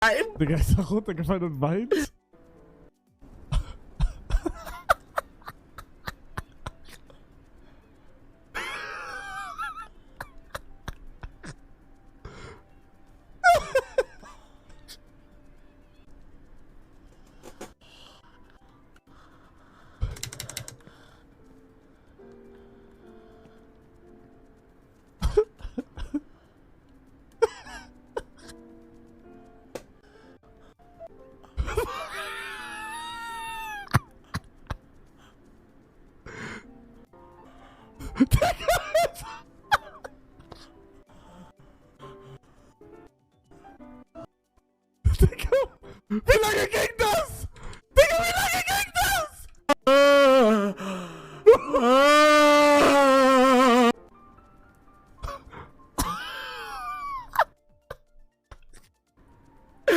Nein. Digga, ist er runtergefallen und weint? Digga, wie lange ging